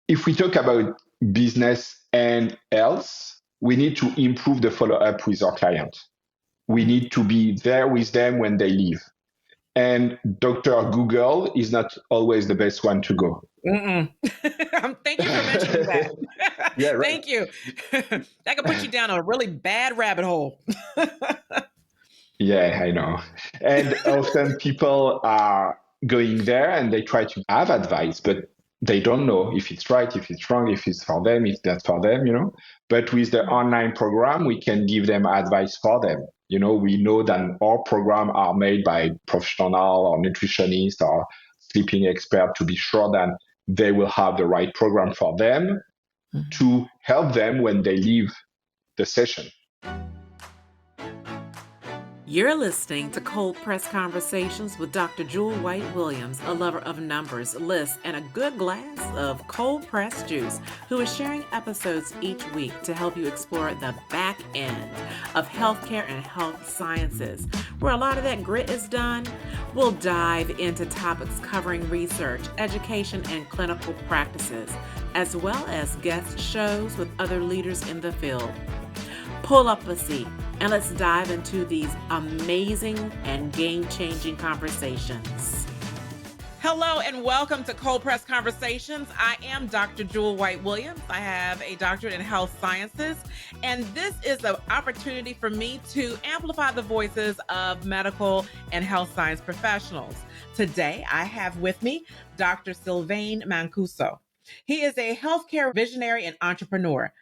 if we talk about business and health, we need to improve the follow-up with our client. We need to be there with them when they leave. And Dr. Google is not always the best one to go. Thank you for mentioning that. Yeah, right. Thank you. That could put you down a really bad rabbit hole. Yeah, I know. And often people are going there and they try to have advice, but they don't know if it's right, if it's wrong, if it's for them, if that's for them, But with the online program, we can give them advice for them. We know that our programs are made by professional or nutritionists or sleeping expert to be sure that they will have the right program for them to help them when they leave the session. You're listening to Cold Press Conversations with Dr. Jewel White Williams, a lover of numbers, lists, and a good glass of cold pressed juice, who is sharing episodes each week to help you explore the back end of healthcare and health sciences. Where a lot of that grit is done, we'll dive into topics covering research, education, and clinical practices, as well as guest shows with other leaders in the field. Pull up a seat and let's dive into these amazing and game-changing conversations. Hello and welcome to Cold Press Conversations. I am Dr. Jewel White Williams. I have a doctorate in health sciences, and this is an opportunity for me to amplify the voices of medical and health science professionals. Today, I have with me Dr. Sylvain Mancuso. He is a healthcare visionary and entrepreneur.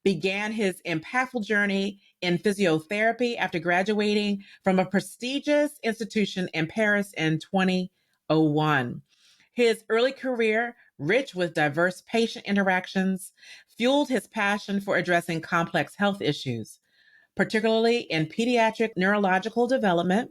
Began his impactful journey in physiotherapy after graduating from a prestigious institution in Paris in 2001. His early career, rich with diverse patient interactions, fueled his passion for addressing complex health issues, particularly in pediatric neurological development.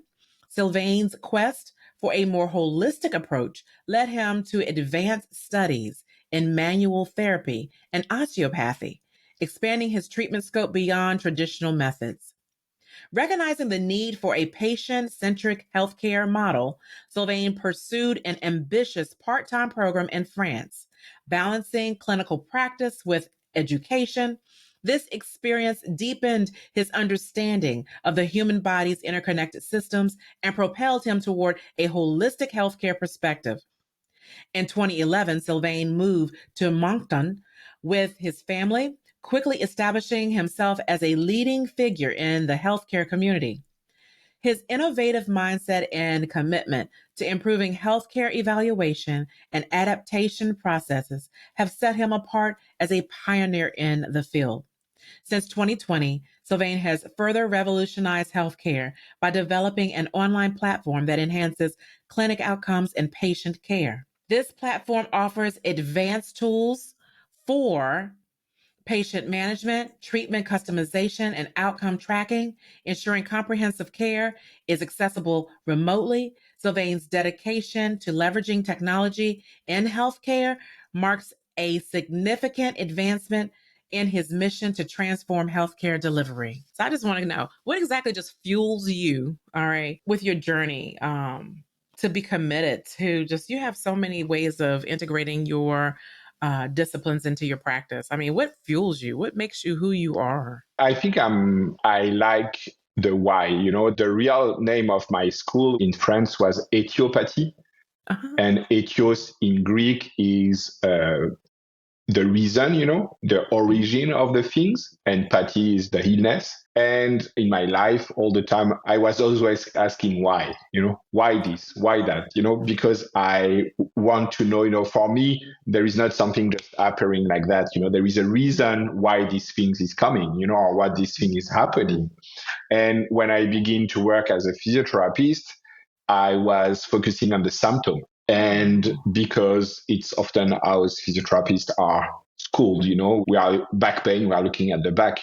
Sylvain's quest for a more holistic approach led him to advanced studies in manual therapy and osteopathy, expanding his treatment scope beyond traditional methods. Recognizing the need for a patient-centric healthcare model, Sylvain pursued an ambitious part-time program in France, balancing clinical practice with education. This experience deepened his understanding of the human body's interconnected systems and propelled him toward a holistic healthcare perspective. In 2011, Sylvain moved to Moncton with his family, quickly establishing himself as a leading figure in the healthcare community. His innovative mindset and commitment to improving healthcare evaluation and adaptation processes have set him apart as a pioneer in the field. Since 2020, Sylvain has further revolutionized healthcare by developing an online platform that enhances clinic outcomes and patient care. This platform offers advanced tools for patient management, treatment customization, and outcome tracking, ensuring comprehensive care is accessible remotely. Sylvain's dedication to leveraging technology in healthcare marks a significant advancement in his mission to transform healthcare delivery. So I just want to know, what exactly just fuels you, all right, with your journey to be committed to just, you have so many ways of integrating your disciplines into your practice. I mean, what fuels you? What makes you who you are? I think I like the why. The real name of my school in France was osteopathy, and etios in Greek is the reason, the origin of the things, and pathy is the illness. And in my life, all the time, I was always asking why, why this, why that, because I want to know, for me, there is not something just appearing like that. There is a reason why this thing is coming, or what this thing is happening. And when I begin to work as a physiotherapist, I was focusing on the symptom. And because it's often how physiotherapists are schooled, we are back pain, we are looking at the back,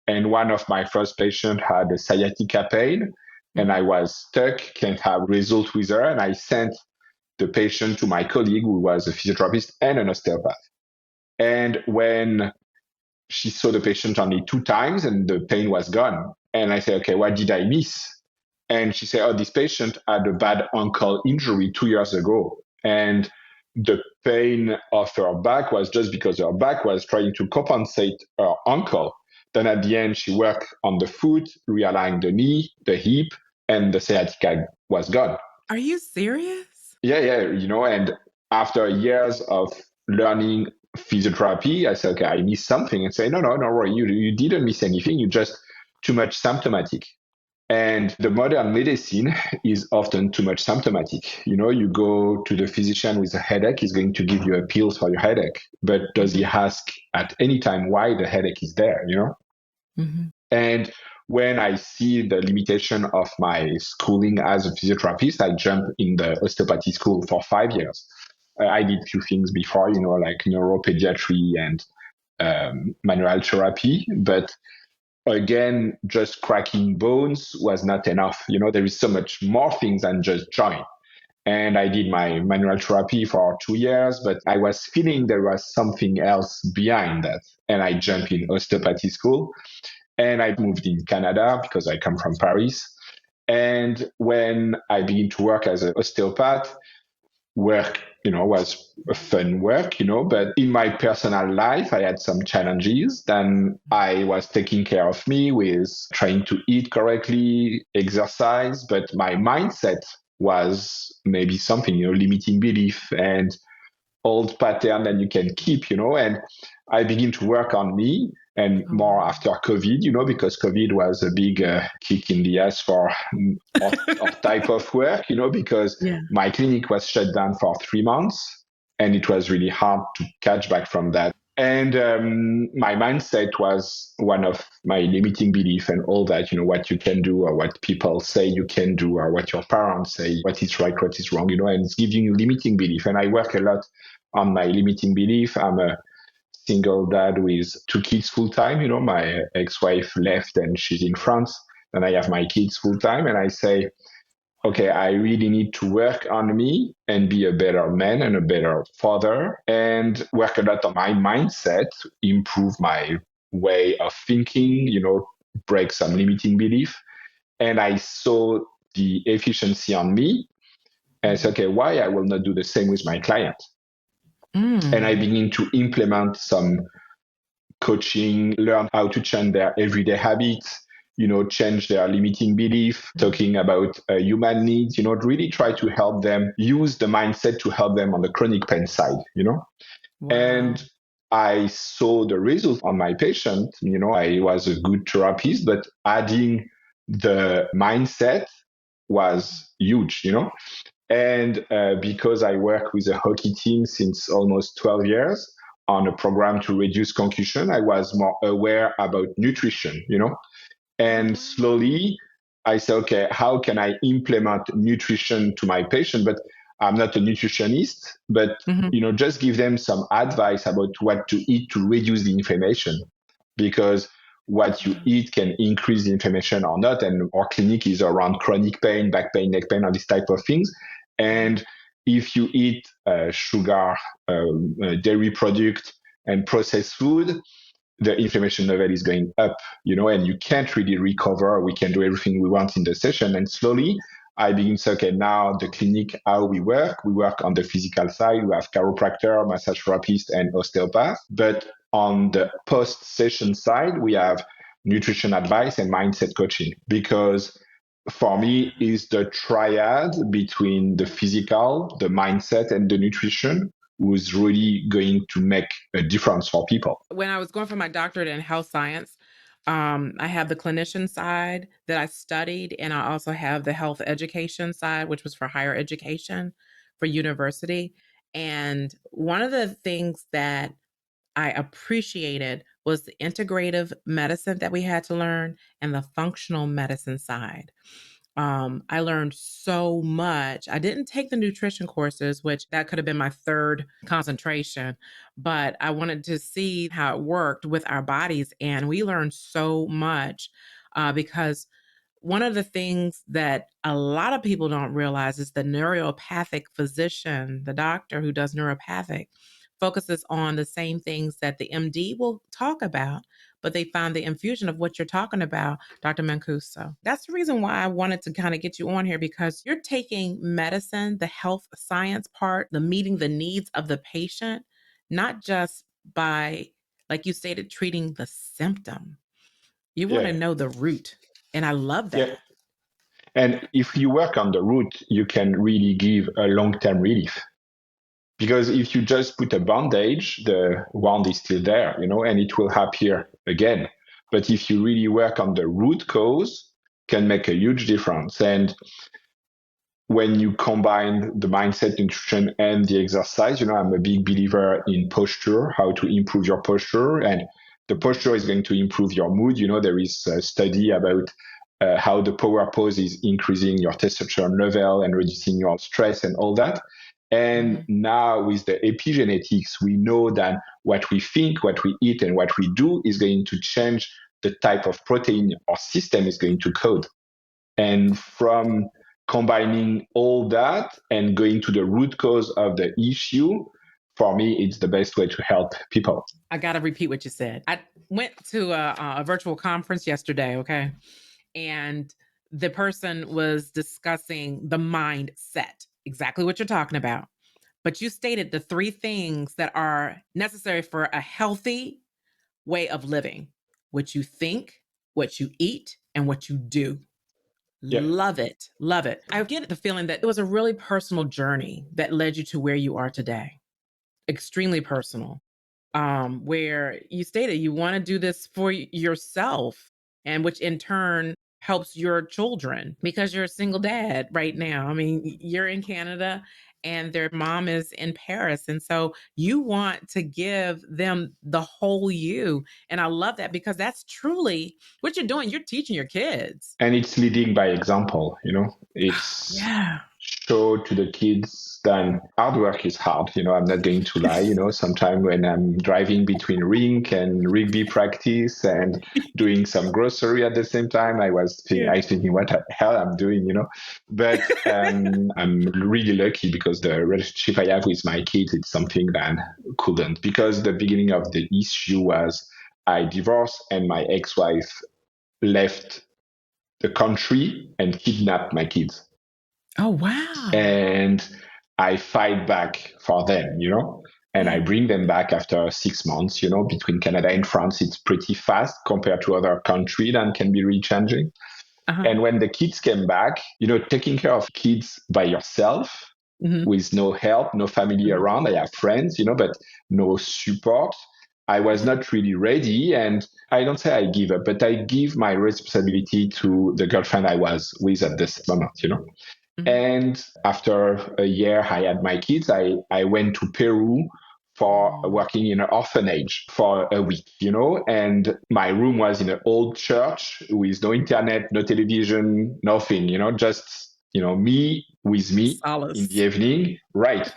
And one of my first patients had a sciatica pain, and I was stuck, can't have result with her. And I sent the patient to my colleague who was a physiotherapist and an osteopath. And when she saw the patient only 2 times and the pain was gone, and I said, okay, what did I miss? And she said, oh, this patient had a bad ankle injury 2 years ago. And the pain of her back was just because her back was trying to compensate her ankle. Then at the end, she worked on the foot, realigned the knee, the hip, and the sciatica was gone. Are you serious? Yeah, and after years of learning physiotherapy, I said, okay, I missed something. And say, no, Roy, you didn't miss anything. You just too much symptomatic. And the modern medicine is often too much symptomatic. You go to the physician with a headache, he's going to give you a pills for your headache. But does he ask at any time why the headache is there, And when I see the limitation of my schooling as a physiotherapist, I jump in the osteopathy school for 5 years. I did a few things before, like neuropediatry and manual therapy, but again, just cracking bones was not enough. There is so much more things than just joint. And I did my manual therapy for 2 years, but I was feeling there was something else behind that. And I jumped in osteopathy school and I moved in Canada because I come from Paris. And when I began to work as an osteopath, work, was a fun work, but in my personal life, I had some challenges. Then I was taking care of me with trying to eat correctly, exercise, but my mindset was maybe something, limiting belief and old pattern that you can keep, and I begin to work on me and more after COVID, because COVID was a big kick in the ass for our type of work, because my clinic was shut down for 3 months and it was really hard to catch back from that. And my mindset was one of my limiting belief and all that, what you can do or what people say you can do or what your parents say, what is right, what is wrong, and it's giving you limiting belief. And I work a lot on my limiting belief. I'm a single dad with 2 kids full time. My ex-wife left and she's in France, and I have my kids full time. And I say, okay, I really need to work on me and be a better man and a better father and work a lot on my mindset, improve my way of thinking, break some limiting belief. And I saw the efficiency on me and I said, okay, why I will not do the same with my client? And I begin to implement some coaching, learn how to change their everyday habits, change their limiting belief, talking about human needs, really try to help them use the mindset to help them on the chronic pain side, Wow. And I saw the result on my patient. I was a good therapist, but adding the mindset was huge, And because I work with a hockey team since almost 12 years on a program to reduce concussion, I was more aware about nutrition, And slowly I said, okay, how can I implement nutrition to my patient? But I'm not a nutritionist, but, just give them some advice about what to eat to reduce the inflammation. Because what you eat can increase the inflammation or not. And our clinic is around chronic pain, back pain, neck pain, all these type of things. And if you eat sugar, dairy product, and processed food, the inflammation level is going up, and you can't really recover. We can do everything we want in the session. And slowly, I begin to say, okay, now the clinic, how we work on the physical side. We have chiropractor, massage therapist, and osteopath. But on the post-session side, we have nutrition advice and mindset coaching, because for me is the triad between the physical, the mindset, and the nutrition who's really going to make a difference for people. When I was going for my doctorate in health science, I have the clinician side that I studied, and I also have the health education side, which was for higher education for university. And one of the things that I appreciated was the integrative medicine that we had to learn and the functional medicine side. I learned so much. I didn't take the nutrition courses, which that could have been my third concentration, but I wanted to see how it worked with our bodies. And we learned so much because one of the things that a lot of people don't realize is the neuropathic physician, the doctor who does neuropathic, focuses on the same things that the MD will talk about, but they find the infusion of what you're talking about, Dr. Mancuso. That's the reason why I wanted to kind of get you on here, because you're taking medicine, the health science part, the meeting the needs of the patient, not just by, like you stated, treating the symptom. You want to Yeah. know the root. And I love Yeah. that. And if you work on the root, you can really give a long-term relief. Because if you just put a bandage, the wound is still there, and it will appear again. But if you really work on the root cause, can make a huge difference. And when you combine the mindset, nutrition, and the exercise, I'm a big believer in posture, how to improve your posture. And the posture is going to improve your mood. There is a study about how the power pose is increasing your testosterone level and reducing your stress and all that. And now with the epigenetics, we know that what we think, what we eat, and what we do is going to change the type of protein our system is going to code. And from combining all that and going to the root cause of the issue, for me, it's the best way to help people. I got to repeat what you said. I went to a virtual conference yesterday, okay? And the person was discussing the mindset, exactly what you're talking about. But you stated the three things that are necessary for a healthy way of living: what you think, what you eat, and what you do. Yeah. Love it. Love it. I get the feeling that it was a really personal journey that led you to where you are today. Extremely personal. Where you stated you want to do this for yourself, and which in turn helps your children, because you're a single dad right now. I mean, you're in Canada and their mom is in Paris. And so you want to give them the whole you. And I love that, because that's truly what you're doing. You're teaching your kids. And it's leading by example, it's Yeah. show to the kids that hard work is hard. I'm not going to lie. Sometimes when I'm driving between rink and rugby practice and doing some grocery at the same time, I was thinking, what the hell I'm doing, But I'm really lucky, because the relationship I have with my kids, it's something that I couldn't. Because the beginning of the issue was I divorced and my ex-wife left the country and kidnapped my kids. Oh, wow. And I fight back for them, and I bring them back after 6 months. Between Canada and France, it's pretty fast compared to other countries, and can be really challenging. And when the kids came back, taking care of kids by yourself, with no help, no family around. I have friends, but no support. I was not really ready. And I don't say I give up, but I give my responsibility to the girlfriend I was with at this moment. And after a year, I had my kids. I went to Peru for working in an orphanage for a week, and my room was in an old church with no internet, no television, nothing, just, me with me in the Solace. evening, right?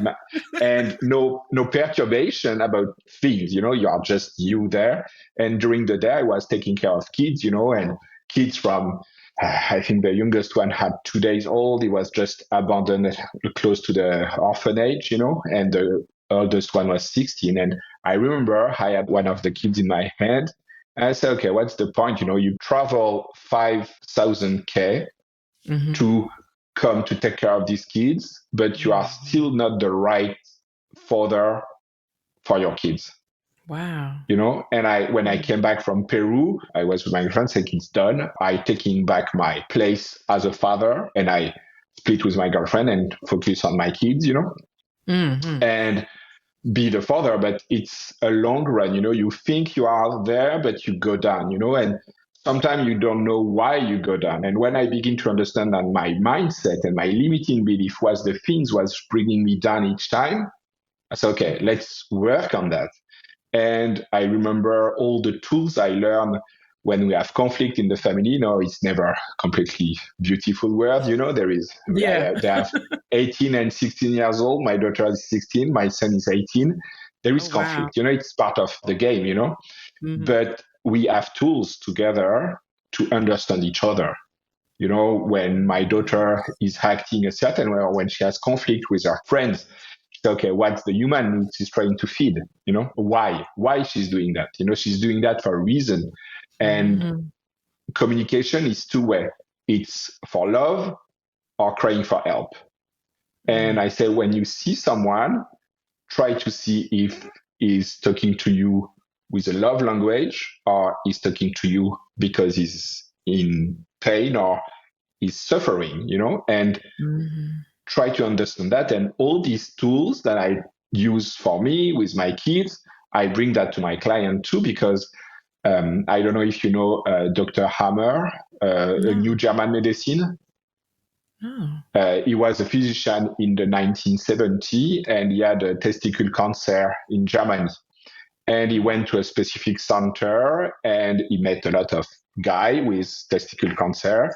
And no perturbation about things, you are just you there. And during the day, I was taking care of kids, and kids from I think the youngest one had 2 days old. He was just abandoned close to the orphanage, and the oldest one was 16. And I remember I had one of the kids in my hand. And I said, okay, what's the point? You travel 5,000 K to come to take care of these kids, but you are still not the right father for your kids. Wow. And when I came back from Peru, I was with my girlfriend saying, it's done. I taking back my place as a father, and I split with my girlfriend and focus on my kids, and be the father. But it's a long run, you think you are there, but you go down, and sometimes you don't know why you go down. And when I begin to understand that my mindset and my limiting belief was the things was bringing me down each time, I said, okay, let's work on that. And I remember all the tools I learned when we have conflict in the family. It's never completely beautiful word. There is, they have 18 and 16 years old. My daughter is 16. My son is 18. There is conflict. It's part of the game, but we have tools together to understand each other. When my daughter is acting a certain way, or when she has conflict with her friends, say, okay, what's the human needs she's trying to feed? Why she's doing that? She's doing that for a reason. And communication is two-way. It's for love or crying for help. And I say, when you see someone, try to see if he's talking to you with a love language or he's talking to you because he's in pain or he's suffering, and try to understand that. And all these tools that I use for me with my kids, I bring that to my client too, because I don't know if you know Dr. Hammer, a new German medicine. He was a physician in the 1970s, and he had a testicle cancer in Germany. And he went to a specific center, and he met a lot of guys with testicle cancer.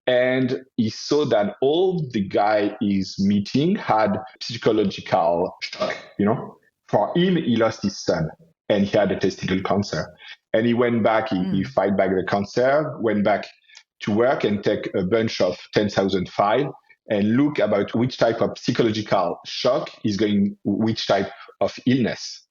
And he saw that all the guy he's meeting had psychological shock. For him, he lost his son, and he had a testicle cancer. And he went back, he fight back the cancer, went back to work and take a bunch of 10,000 files and look about which type of psychological shock is going, which type of illness.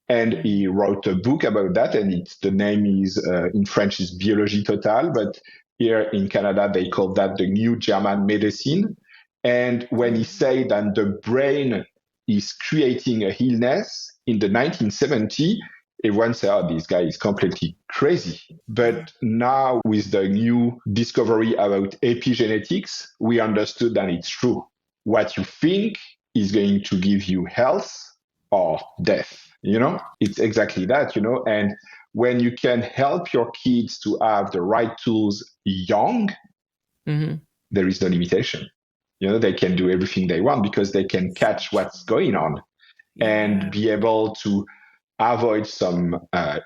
And he wrote a book about that, and the name is, in French, is Biologie Totale, but here in Canada, they call that the new German medicine. And when he said that the brain is creating a illness in the 1970s, everyone said, oh, this guy is completely crazy. But now with the new discovery about epigenetics, we understood that it's true. What you think is going to give you health or death. It's exactly that, and when you can help your kids to have the right tools young, there is no limitation. They can do everything they want because they can catch what's going on and be able to avoid some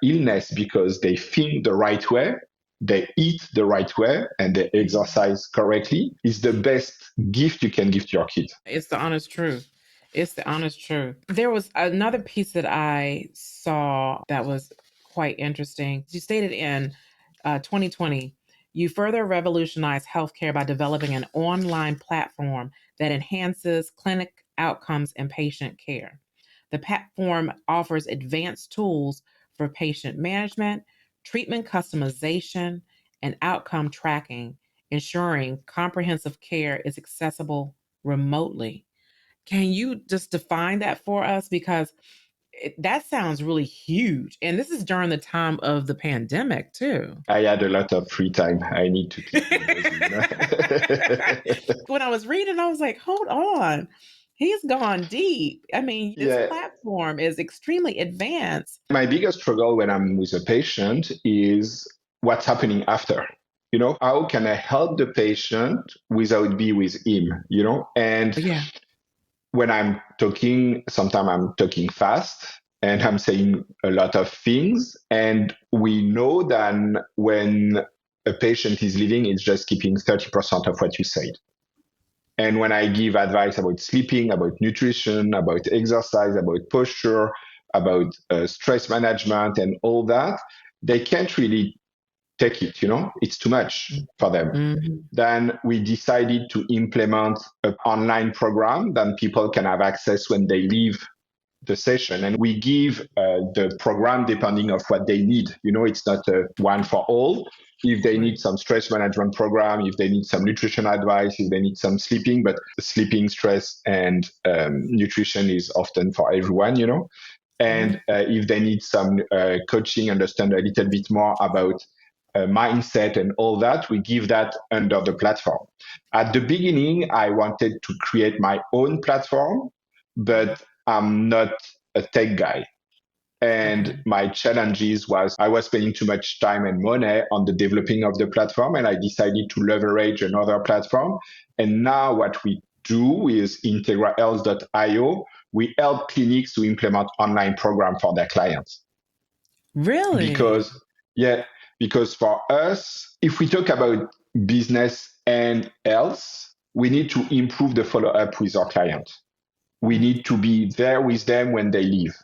illness because they think the right way, they eat the right way, and they exercise correctly. Is the best gift you can give to your kids. It's the honest truth. It's the honest truth. There was another piece that I saw that was quite interesting. You stated in 2020, you further revolutionize healthcare by developing an online platform that enhances clinic outcomes and patient care. The platform offers advanced tools for patient management, treatment customization, and outcome tracking, ensuring comprehensive care is accessible remotely. Can you just define that for us? Because that sounds really huge. And this is during the time of the pandemic, too. I had a lot of free time. I need to keep it busy. When I was reading, I was like, hold on. He's gone deep. I mean, this platform is extremely advanced. My biggest struggle when I'm with a patient is what's happening after. How can I help the patient without be with him? And when I'm talking, sometimes I'm talking fast and I'm saying a lot of things. And we know that when a patient is leaving, it's just keeping 30% of what you said. And when I give advice about sleeping, about nutrition, about exercise, about posture, about stress management and all that, they can't really take it, it's too much for them. Then we decided to implement an online program that people can have access when they leave the session. And we give the program depending of what they need. It's not a one for all. If they need some stress management program, if they need some nutrition advice, if they need some sleeping, but sleeping, stress, and nutrition is often for everyone, And if they need some coaching, understand a little bit more about mindset and all that, we give that under the platform. At the beginning, I wanted to create my own platform, but I'm not a tech guy. And my challenges was I was spending too much time and money on the developing of the platform, and I decided to leverage another platform. And now what we do with integrahealth.io, we help clinics to implement online program for their clients. Really? Because for us, if we talk about business and health, we need to improve the follow-up with our clients. We need to be there with them when they leave.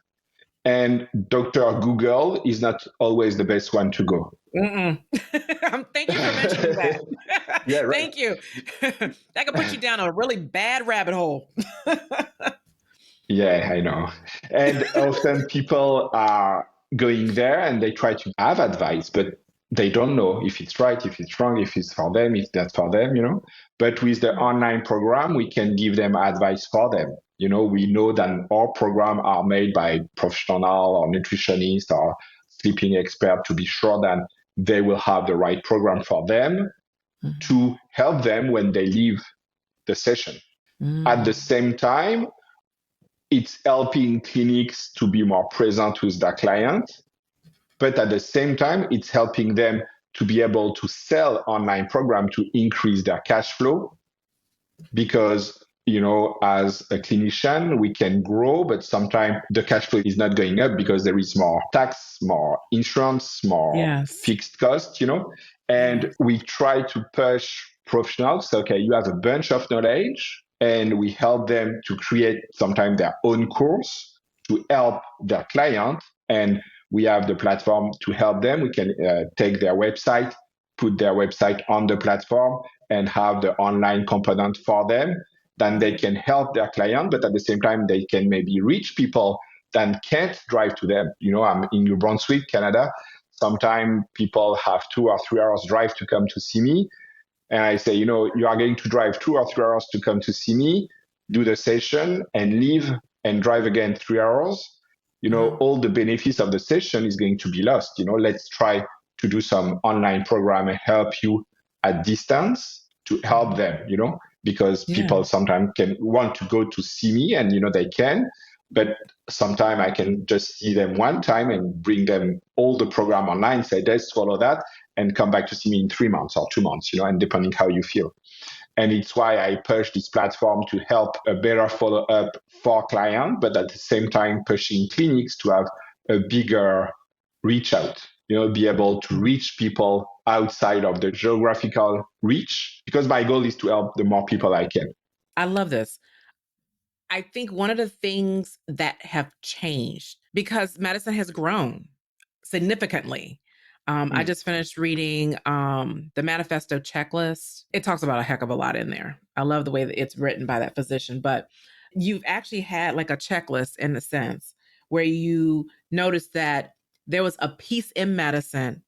And Dr. Google is not always the best one to go. Thank you for mentioning that. Yeah, right. Thank you. That could put you down a really bad rabbit hole. Yeah, I know. And often people are going there and they try to have advice, but they don't know if it's right, if it's wrong, if it's for them, if that's for them, you know. But with the online program, we can give them advice for them. You know, we know that our program are made by professional or nutritionist or sleeping expert to be sure that they will have the right program for them to help them when they leave the session. At the Mm. same time, it's helping clinics to be more present with their clients, but at the same time, it's helping them to be able to sell online program to increase their cash flow because as a clinician we can grow, but sometimes the cash flow is not going up because there is more tax, more insurance, more Yes. fixed cost, and Yes. we try to push professionals. Okay, you have a bunch of knowledge and we help them to create sometimes their own course to help their client, and we have the platform to help them. We can take their website, put their website on the platform and have the online component for them. Then they can help their client, but at the same time, they can maybe reach people that can't drive to them. I'm in New Brunswick, Canada. Sometimes people have 2 or 3 hours drive to come to see me. And I say, you are going to drive 2 or 3 hours to come to see me, do the session and leave and drive again 3 hours. All the benefits of the session is going to be lost. Let's try to do some online program and help you at distance to help them, because Yeah. people sometimes can want to go to see me and, they can, but sometimes I can just see them one time and bring them all the program online, say, let's follow that and come back to see me in 3 months or 2 months, and depending how you feel. And it's why I push this platform to help a better follow up for clients, but at the same time pushing clinics to have a bigger reach out, be able to reach people outside of the geographical reach, because my goal is to help the more people I can. I love this. I think one of the things that have changed because medicine has grown significantly. I Mm. just finished reading the manifesto checklist. It talks about a heck of a lot in there. I love the way that it's written by that physician, but you've actually had like a checklist in a sense where you noticed that there was a piece in medicine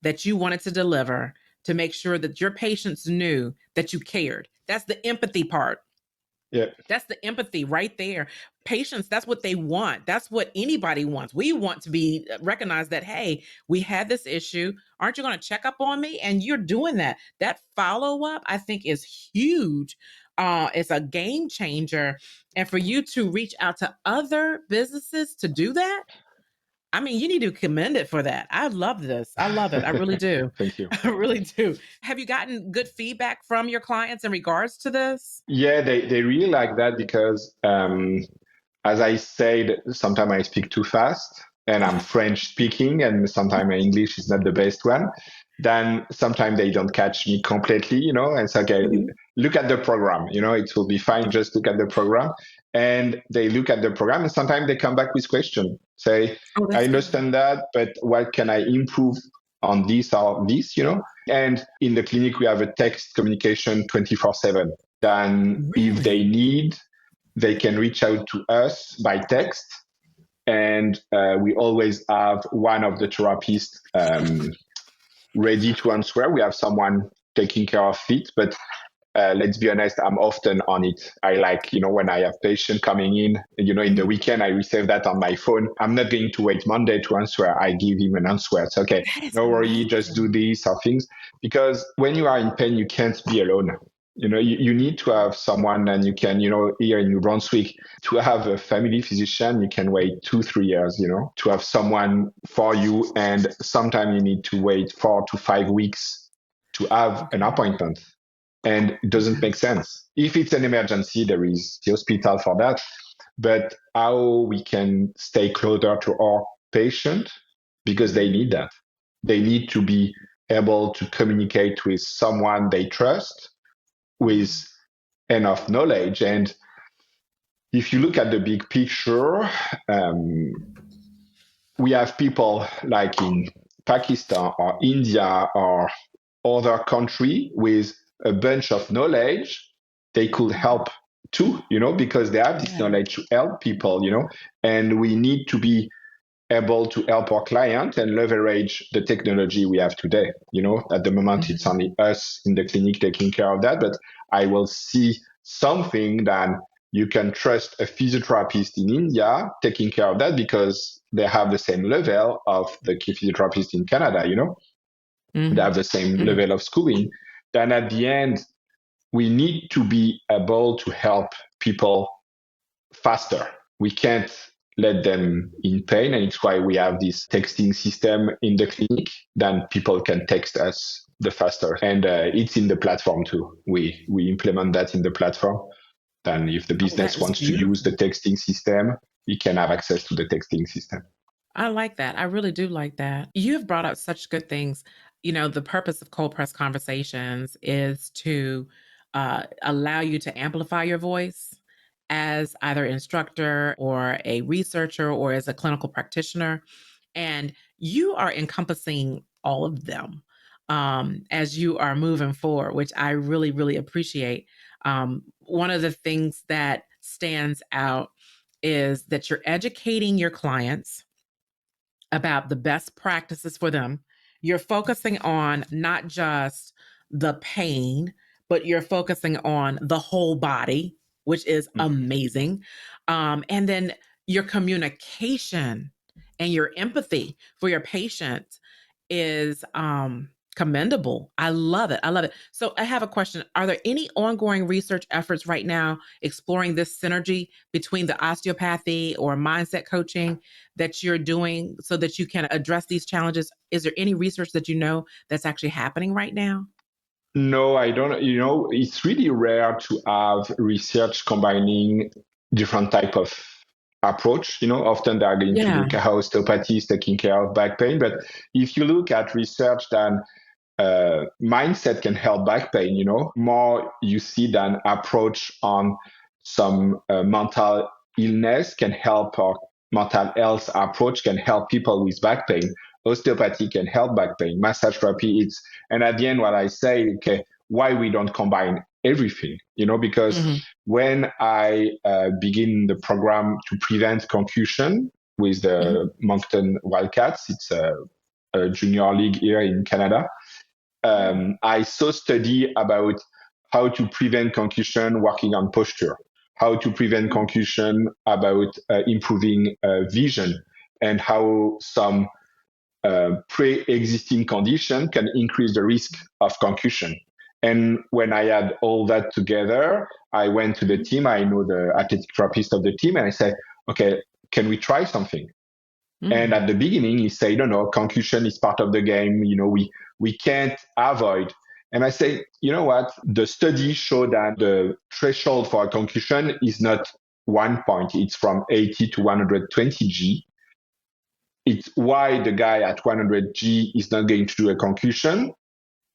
that you wanted to deliver to make sure that your patients knew that you cared. That's the empathy part. Yeah. That's the empathy right there. Patients, that's what they want. That's what anybody wants. We want to be recognized that, hey, we had this issue. Aren't you going to check up on me? And you're doing that. That follow up, I think, is huge. It's a game changer. And for you to reach out to other businesses to do that, I mean, you need to commend it for that. I love this. I love it. I really do. Thank you. I really do. Have you gotten good feedback from your clients in regards to this? Yeah, they really like that because, as I said, sometimes I speak too fast and I'm French speaking, and sometimes my English is not the best one. Then sometimes they don't catch me completely, and it's okay, Mhm. look at the program, it will be fine, just look at the program. And they look at the program and sometimes they come back with questions. Say, Oh, I that's good. understand that, but what can I improve on this or this, And in the clinic, we have a text communication 24/7. Then if they Really? need, they can reach out to us by text. And we always have one of the therapists ready to answer. We have someone taking care of it, but let's be honest, I'm often on it. I like, when I have patient coming in, in the Mhm. weekend, I receive that on my phone. I'm not going to wait Monday to answer. I give him an answer. It's okay. That is No worry, just do amazing. this or things. Because when you are in pain, you can't be alone. You need to have someone, and you can, here in New Brunswick, to have a family physician, you can wait 2, 3 years, to have someone for you. And sometimes you need to wait 4 to 5 weeks to have an Okay. appointment, and it doesn't Okay. make sense. If it's an emergency, there is the hospital for that. But how we can stay closer to our patient, because they need that. They need to be able to communicate with someone they trust with enough knowledge. And if you look at the big picture, um, we have people like in Pakistan or India or other country with a bunch of knowledge. They could help too, because they have this Yeah. knowledge to help people, and we need to be able to help our client and leverage the technology we have today. At the moment, it's Mhm. only us in the clinic taking care of that, but I will see something that you can trust a physiotherapist in India taking care of that because they have the same level of the physiotherapist in Canada, they have Mhm. the same Mhm. level of schooling. Then at the end, we need to be able to help people faster. We can't let them in pain, and it's why we have this texting system in the clinic. Then people can text us the faster, and it's in the platform too. We implement that in the platform. Then, if the Oh, that business is wants to use the beautiful. texting system, it can have access to the texting system. I like that. I really do like that. You have brought up such good things. The purpose of cold press conversations is to allow you to amplify your voice as either instructor or a researcher or as a clinical practitioner. And you are encompassing all of them as you are moving forward, which I really, really appreciate. One of the things that stands out is that you're educating your clients about the best practices for them. You're focusing on not just the pain, but you're focusing on the whole body, which is amazing. And then your communication and your empathy for your patient is commendable. I love it. I love it. So I have a question. Are there any ongoing research efforts right now exploring this synergy between the osteopathy or mindset coaching that you're doing so that you can address these challenges? Is there any research that you know that's actually happening right now? No, I don't. It's really rare to have research combining different type of approach. Often they are going to Yeah. look at how osteopathy is taking care of back pain. But if you look at research, then mindset can help back pain. More you see than approach on some mental illness can help, or mental health approach can help people with back pain. Osteopathy can help back pain. Massage therapy, and at the end, what I say, okay, why we don't combine everything, because Mhm. when I begin the program to prevent concussion with Mhm. the Moncton Wildcats, it's a junior league here in Canada. Yeah. I saw study about how to prevent concussion working on posture, how to prevent Mm. concussion about improving vision, and how some pre-existing condition can increase the risk of concussion. And when I had all that together, I went to the Mhm. team. I know the athletic therapist of the team, and I said, okay, can we try something? And Mm. at the beginning, he said, no, concussion is part of the game. We can't avoid. And I say, you know what? The study showed that the threshold for a concussion is not 1 point. It's from 80 to 120 G. It's why the guy at 100 G is not going to do a concussion,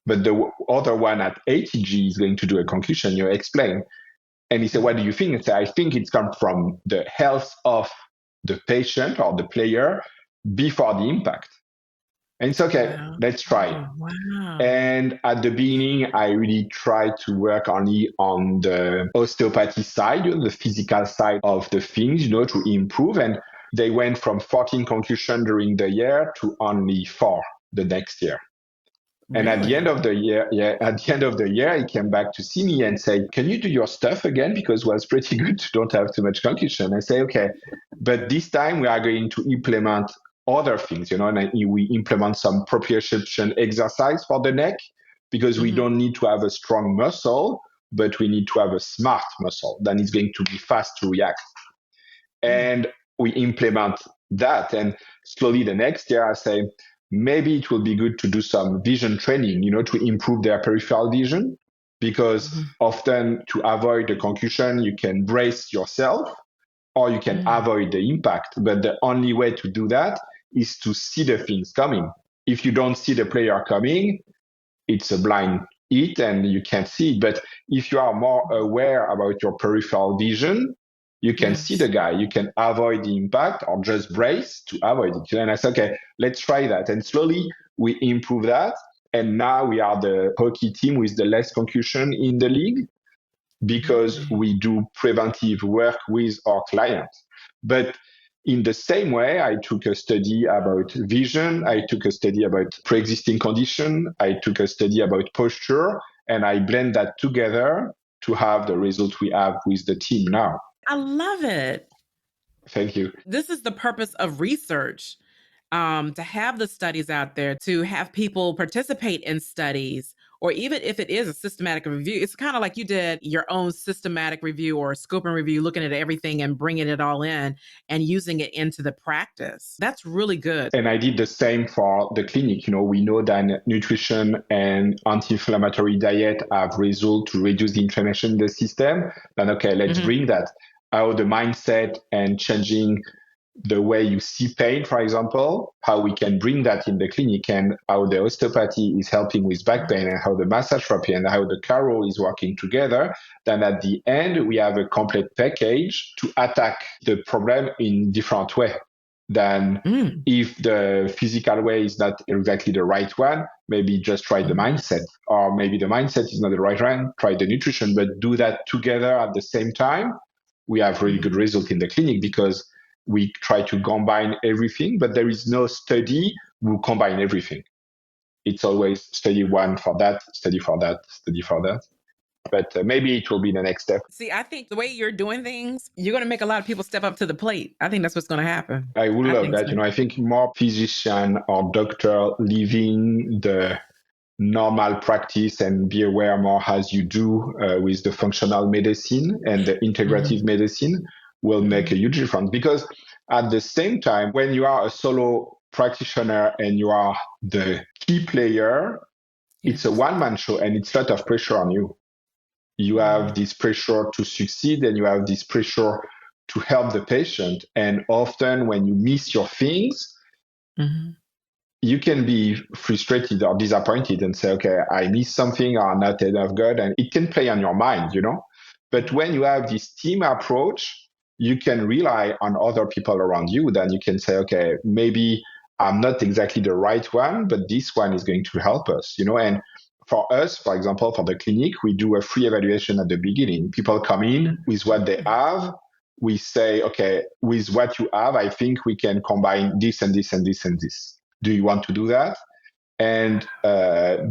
but the other one at 80 G is going to do a concussion. You explain. And he said, what do you think? I said, I think it's come from the health of the patient or the player before the impact. And it's okay, Wow. let's try. Oh, wow. And at the beginning, I really tried to work only on the osteopathy side, the physical side of the things, to improve. And they went from 14 concussion during the year to only 4 the next year. And at the end Really? of the year, he came back to see me and say, "Can you do your stuff again? Because it was pretty good to don't have too much concussion." I say, "Okay, but this time we are going to implement other things, and we implement some proprioception exercise for the neck because we Mhm. don't need to have a strong muscle, but we need to have a smart muscle. Then it's going to be fast to react." Mm. And we implement that. And slowly the next year, I say, maybe it will be good to do some vision training, to improve their peripheral vision. Because Mhm. often to avoid the concussion, you can brace yourself or you can Mm. avoid the impact. But the only way to do that is to see the things coming. If you don't see the player coming, it's a blind hit and you can't see it. But if you are more aware about your peripheral vision, you can see the Yes. guy, you can avoid the impact or just brace to avoid it. And I said, okay, let's try that. And slowly we improve that. And now we are the hockey team with the less concussion in the league. because Really? we do preventive work with our clients. But in the same way, I took a study about vision, I took a study about pre-existing condition, I took a study about posture, and I blend that together to have the result we have with the team now. I love it. Thank you. This is the purpose of research, to have the studies out there, to have people participate in studies, or even if it is a systematic review, it's kind of like you did your own systematic review or scope and review, looking at everything and bringing it all in and using it into the practice. That's really good. And I did the same for the clinic. We know that nutrition and anti-inflammatory diet have results to reduce the inflammation in the system. Then, okay, let's bring that. How the mindset and changing the way you see pain, for example, how we can bring that in the clinic, and how the osteopathy is helping with back pain, and how the massage therapy and how the chiro is working together. Then at the end, we have a complete package to attack the problem in different way. Then if the physical way is not exactly the right one, maybe just try the mindset, or maybe the mindset is not the right one, try the nutrition, but do that together at the same time. We have really good result in the clinic because we try to combine everything, but there is no study who combine everything. It's always study one for that, study for that, study for that. But maybe it will be the next step. See, I think the way you're doing things, you're going to make a lot of people step up to the plate. I think that's what's going to happen. I would love that. So. I think more physician or doctor leaving the normal practice and be aware more as you do with the functional medicine and the integrative medicine will make a huge difference. Because at the same time, when you are a solo practitioner and you are the key player, it's a one-man show and it's a lot of pressure on you. You have this pressure to succeed and you have this pressure to help the patient. And often when you miss your things, you can be frustrated or disappointed and say, okay, I missed something or I'm not enough good. And it can play on your mind, But when you have this team approach, you can rely on other people around you. Then you can say, okay, maybe I'm not exactly the right one, but this one is going to help us, And for us, for example, for the clinic, we do a free evaluation at the beginning. People come in with what they have. We say, okay, with what you have, I think we can combine this and this and this and this. Do you want to do that? And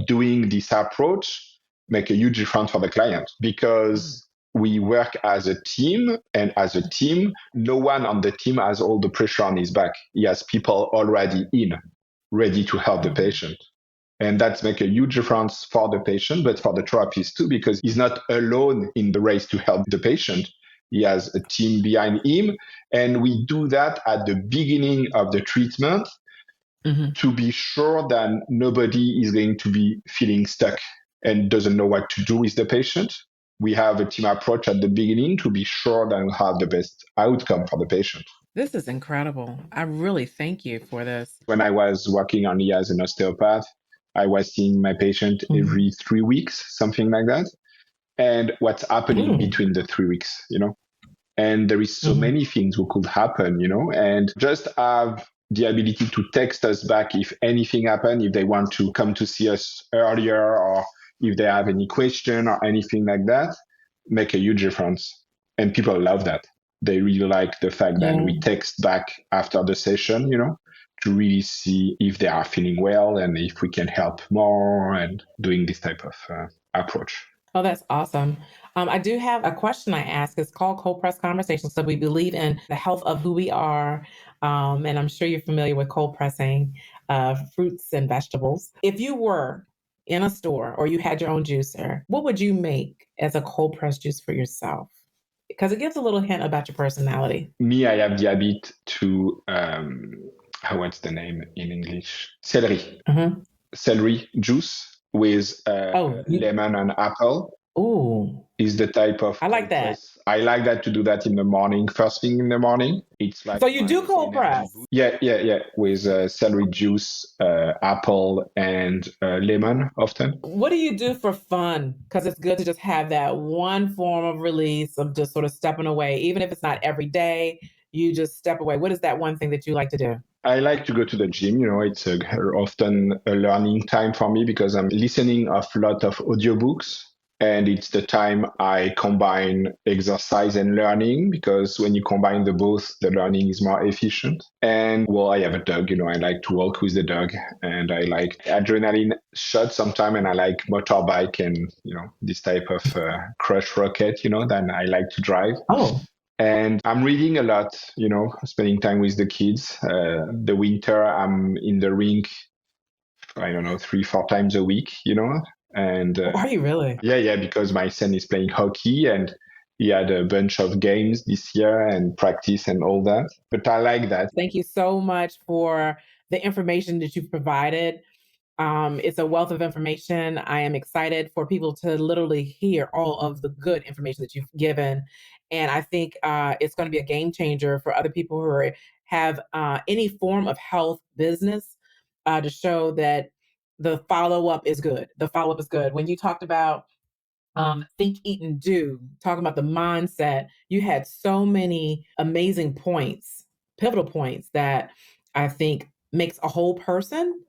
doing this approach make a huge difference for the client because we work as a team, and as a team, no one on the team has all the pressure on his back. He has people already in, ready to help the patient. And that's make a huge difference for the patient, but for the therapist too, because he's not alone in the race to help the patient. He has a team behind him. And we do that at the beginning of the treatment to be sure that nobody is going to be feeling stuck and doesn't know what to do with the patient. We have a team approach at the beginning to be sure that we have the best outcome for the patient. This is incredible. I really thank you for this. When I was working only as an osteopath, I was seeing my patient every 3 weeks, something like that. And what's happening between the 3 weeks, And there is so many things who could happen, and just have the ability to text us back if anything happened, if they want to come to see us earlier, or if they have any question or anything like that, make a huge difference. And people love that. They really like the fact that we text back after the session, to really see if they are feeling well and if we can help more, and doing this type of approach. Oh, that's awesome. I do have a question I ask. It's called Cold Press Conversations. So we believe in the health of who we are. And I'm sure you're familiar with cold pressing fruits and vegetables. If you were in a store or you had your own juicer, what would you make as a cold press juice for yourself? Because it gives a little hint about your personality. Me, I have the habit to, what's the name in English? Celery. Celery juice with lemon and apple. Ooh. Is the type of I like that. press. I like that to do that in the morning, first thing in the morning. It's like, so you do cold press? Yeah, with celery juice, apple, and lemon often. What do you do for fun? Because it's good to just have that one form of release of just sort of stepping away, even if it's not every day. You just step away. What is that one thing that you like to do? I like to go to the gym. It's often a learning time for me because I'm listening a lot of audiobooks. And it's the time I combine exercise and learning, because when you combine the both, the learning is more efficient. And well, I have a dog, I like to walk with the dog, and I like adrenaline shot sometime, and I like motorbike and, this type of crush rocket, that I like to drive. Oh, And I'm reading a lot, spending time with the kids. The winter, I'm in the rink, I don't know, 3-4 times a week, and are you really? yeah, because my son is playing hockey, and he had a bunch of games this year and practice and all that. But I like that. Thank you so much for the information that you've provided. It's a wealth of information. I am excited for people to literally hear all of the good information that you've given. And I think it's going to be a game changer for other people who have any form of health business to show that the follow up is good. The follow up is good. When you talked about think, eat, and do, talking about the mindset, you had so many amazing points, pivotal points that I think makes a whole person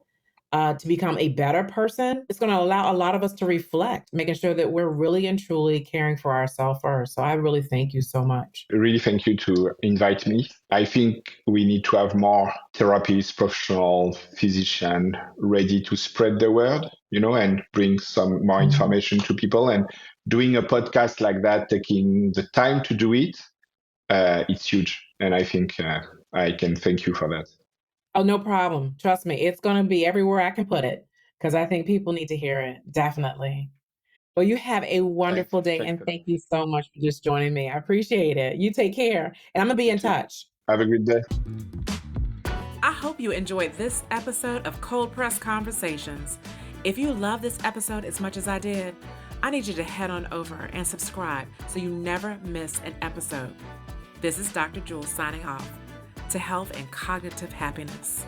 to become a better person. It's going to allow a lot of us to reflect, making sure that we're really and truly caring for ourselves first. So I really thank you so much. Really, thank you to invite me. I think we need to have more therapists, professional physicians ready to spread the word, and bring some more information to people. And doing a podcast like that, taking the time to do it, it's huge. And I think I can thank you for that. Oh, no problem. Trust me, it's going to be everywhere I can put it because I think people need to hear it. Definitely. Well, you have a wonderful day and thank you so much for just joining me. I appreciate it. You take care and I'm going to be in touch. Have a good day. I hope you enjoyed this episode of Cold Press Conversations. If you love this episode as much as I did, I need you to head on over and subscribe so you never miss an episode. This is Dr. Jewel signing off to health and cognitive happiness.